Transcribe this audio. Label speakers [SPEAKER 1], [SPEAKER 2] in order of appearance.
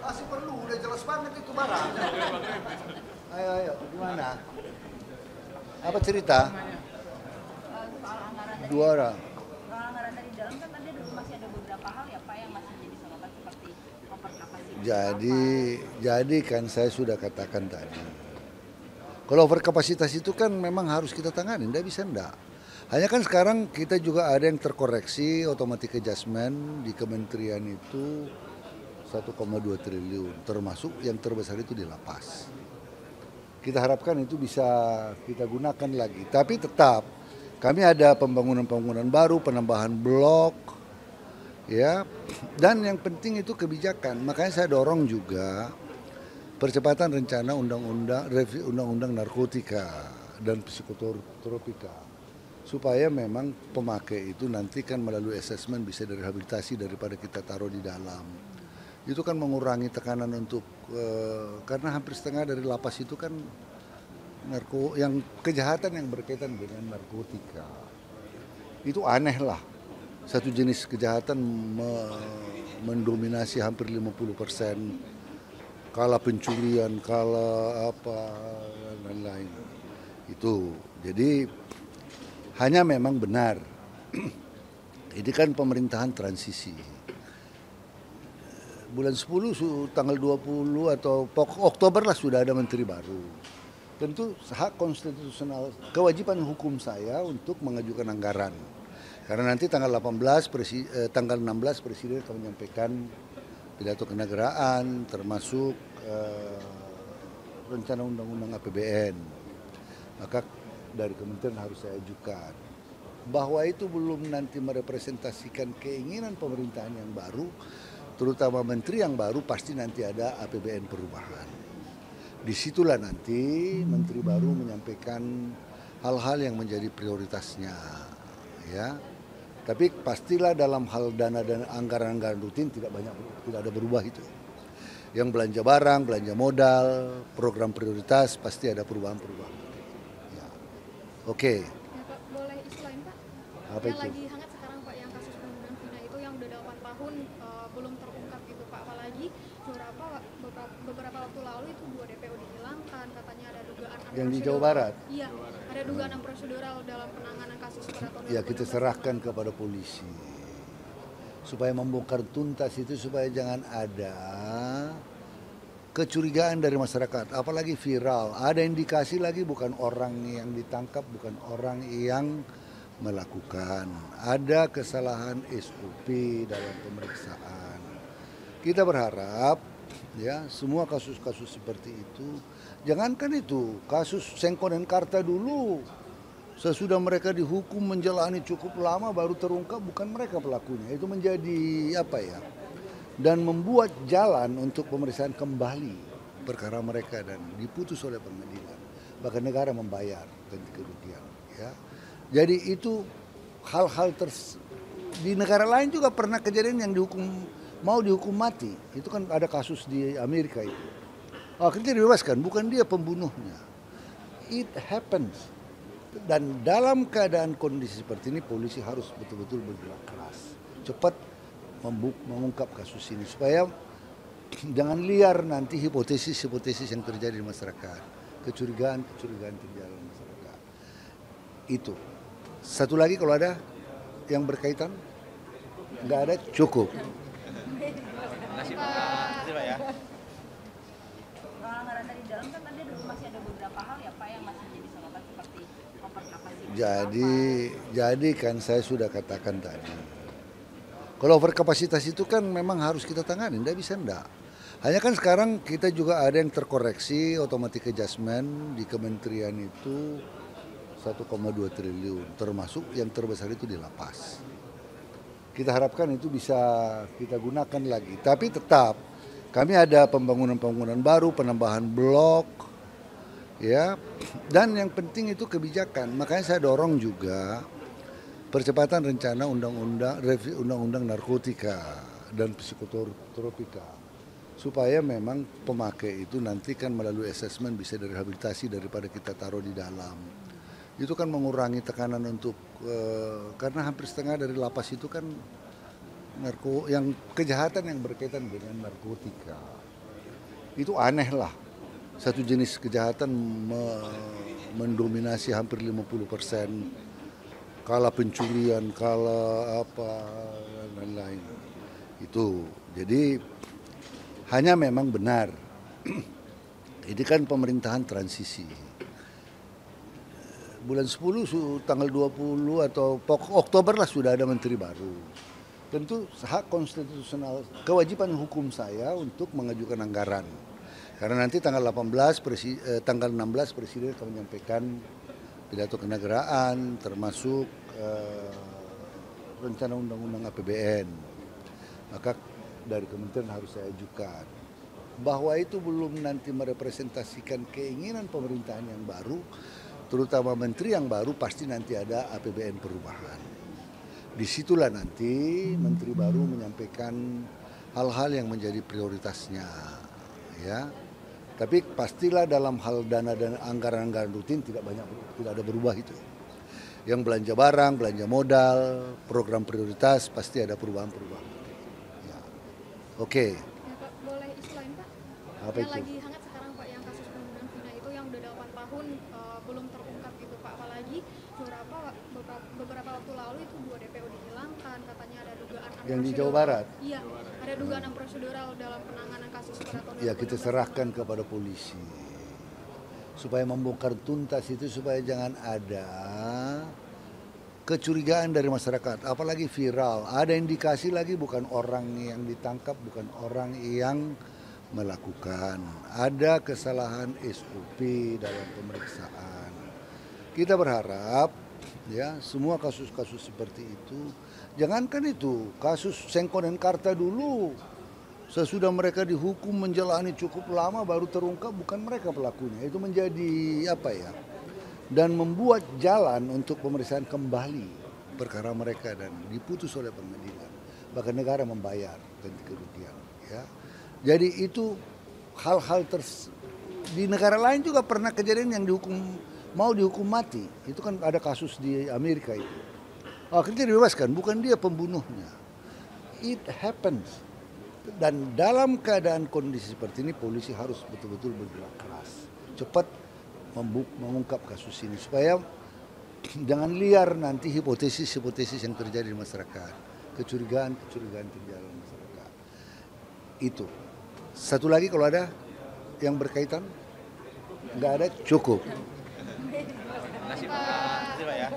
[SPEAKER 1] Masih perlu, udah jelas banget itu barang. Ayo, gimana? Apa cerita?
[SPEAKER 2] Soal anggaran tadi,
[SPEAKER 1] Dua orang.
[SPEAKER 2] soal anggaran tadi dalam kan tadi masih ada beberapa hal ya Pak yang masih jadi sorotan seperti overkapasitas.
[SPEAKER 1] Jadi kan saya sudah katakan tadi. Kalau overkapasitas itu kan memang harus kita tangani, tidak bisa enggak. Hanya kan sekarang kita juga ada yang terkoreksi, automatic adjustment di kementerian itu 1,2 triliun, termasuk yang terbesar itu di lapas. Kita harapkan itu bisa kita gunakan lagi, tapi tetap kami ada pembangunan-pembangunan baru, penambahan blok, ya, dan yang penting itu kebijakan. Makanya saya dorong juga percepatan rencana undang-undang narkotika dan psikotropika supaya memang pemakai itu nanti kan melalui asesmen bisa direhabilitasi daripada kita taruh di dalam. Itu kan mengurangi tekanan untuk karena hampir setengah dari lapas itu kan yang kejahatan yang berkaitan dengan narkotika. Itu aneh lah. Satu jenis kejahatan mendominasi hampir 50%. Kala pencurian, kala apa dan lain. Itu. Jadi hanya memang benar. Ini kan pemerintahan transisi. Bulan 10 tanggal 20 atau Oktober lah sudah ada menteri baru. Tentu hak konstitusional, kewajiban hukum saya untuk mengajukan anggaran. Karena nanti tanggal 16 Presiden akan menyampaikan pidato kenegaraan termasuk rencana undang-undang APBN. Maka dari kementerian harus saya ajukan. Bahwa itu belum nanti merepresentasikan keinginan pemerintahan yang baru, terutama menteri yang baru pasti nanti ada APBN perubahan. Disitulah nanti menteri baru menyampaikan hal-hal yang menjadi prioritasnya, ya. Tapi pastilah dalam hal dana dan anggaran-anggaran rutin tidak ada berubah itu. Yang belanja barang, belanja modal, program prioritas pasti ada perubahan-perubahan. Ya. Oke.
[SPEAKER 3] Ya, Pak, boleh isu lain Pak?
[SPEAKER 1] Apa
[SPEAKER 3] yang
[SPEAKER 1] itu?
[SPEAKER 3] lagi hangat sekarang Pak, yang kasus pembunuhan Vina itu yang udah 8 tahun belum terungkap gitu Pak. Apalagi beberapa waktu lalu itu 2 DPO dihilangkan, katanya ada dugaan
[SPEAKER 1] Yang di Jawa Barat?
[SPEAKER 3] Iya, ada dugaan prosedural dalam penanganan kasus keraton.
[SPEAKER 1] Ya kita serahkan kepada polisi supaya membongkar tuntas itu, supaya jangan ada kecurigaan dari masyarakat, apalagi viral. Ada indikasi lagi bukan orang yang ditangkap, bukan orang yang melakukan. Ada kesalahan SOP dalam pemeriksaan. Kita berharap ya semua kasus-kasus seperti itu, jangankan itu, kasus Sengkon dan Karta dulu, sesudah mereka dihukum menjalani cukup lama baru terungkap bukan mereka pelakunya. Itu menjadi apa ya, dan membuat jalan untuk pemeriksaan kembali perkara mereka dan diputus oleh pengadilan. Bahkan negara membayar ganti kerugian. Ya. Jadi itu hal-hal di negara lain juga pernah kejadian yang mau dihukum mati. Itu kan ada kasus di Amerika itu. Akhirnya dibebaskan, bukan dia pembunuhnya. It happens. Dan dalam keadaan kondisi seperti ini polisi harus betul-betul bergerak keras. Cepat mengungkap kasus ini supaya jangan liar nanti hipotesis-hipotesis yang terjadi di masyarakat. Kecurigaan terjadi di masyarakat. Itu. Satu lagi kalau ada yang berkaitan? Enggak ada, cukup.
[SPEAKER 2] Soal anggaran tadi dalam kan tadi masih ada beberapa hal ya Pak yang masih jadi sorotan seperti overkapasitas.
[SPEAKER 1] Jadi kan saya sudah katakan tadi. Kalau overkapasitas itu kan memang harus kita tangani, tidak bisa enggak. Hanya kan sekarang kita juga ada yang terkoreksi, automatic adjustment di kementerian itu 1,2 triliun, termasuk yang terbesar itu di lapas. Kita harapkan itu bisa kita gunakan lagi, tapi tetap kami ada pembangunan-pembangunan baru, penambahan blok, ya, dan yang penting itu kebijakan. Makanya saya dorong juga percepatan rencana undang-undang narkotika dan psikotropika supaya memang pemakai itu nanti kan melalui asesmen bisa direhabilitasi daripada kita taruh di dalam. Itu kan mengurangi tekanan untuk karena hampir setengah dari lapas itu kan yang kejahatan yang berkaitan dengan narkotika itu aneh lah. Satu jenis kejahatan mendominasi hampir 50%, kala pencurian, kala apa dan lain. Itu jadi hanya memang benar. Ini kan pemerintahan transisi. Bulan 10 tanggal 20 atau Oktober lah sudah ada menteri baru. Tentu hak konstitusional, kewajiban hukum saya untuk mengajukan anggaran. Karena nanti tanggal 16 Presiden akan menyampaikan pidato kenegaraan termasuk rencana undang-undang APBN. Maka dari kementerian harus saya ajukan. Bahwa itu belum nanti merepresentasikan keinginan pemerintahan yang baru, terutama menteri yang baru, pasti nanti ada APBN perubahan. Disitulah nanti menteri baru menyampaikan hal-hal yang menjadi prioritasnya, ya. Tapi pastilah dalam hal dana dan anggaran-anggaran rutin tidak ada berubah itu. Yang belanja barang, belanja modal, program prioritas pasti ada perubahan-perubahan. Ya. Oke.
[SPEAKER 3] Ya Pak, boleh isu lain Pak?
[SPEAKER 1] Apa
[SPEAKER 3] yang
[SPEAKER 1] itu?
[SPEAKER 3] lagi hangat sekarang Pak, yang kasus pembunuhan Vina itu yang udah 8 tahun belum terungkap gitu Pak. Apalagi beberapa waktu lalu itu 2 DPO dihilangkan, katanya ada dugaan
[SPEAKER 1] Yang di Jawa Barat?
[SPEAKER 3] Iya, ada dugaan prosedural dalam penanganan kasus pada tahun
[SPEAKER 1] Ya, kita serahkan kepada polisi supaya membongkar tuntas itu, supaya jangan ada kecurigaan dari masyarakat, apalagi viral. Ada indikasi lagi bukan orang yang ditangkap, bukan orang yang melakukan. Ada kesalahan SOP dalam pemeriksaan. Kita berharap ya semua kasus-kasus seperti itu, jangankan itu, kasus Sengkon dan Karta dulu, sesudah mereka dihukum menjalani cukup lama baru terungkap bukan mereka pelakunya. Itu menjadi apa ya, dan membuat jalan untuk pemeriksaan kembali perkara mereka dan diputus oleh pengadilan. Bahkan negara membayar ganti kerugian. Ya. Jadi itu hal-hal di negara lain juga pernah kejadian yang mau dihukum mati. Itu kan ada kasus di Amerika itu. Akhirnya dibebaskan, bukan dia pembunuhnya. It happens. Dan dalam keadaan kondisi seperti ini polisi harus betul-betul bergerak keras. Cepat mengungkap kasus ini supaya jangan liar nanti hipotesis-hipotesis yang terjadi di masyarakat. Kecurigaan terjadi di masyarakat. Itu. Satu lagi kalau ada yang berkaitan? Enggak ada, cukup.
[SPEAKER 4] Terima kasih Pak. Terima kasih Pak ya.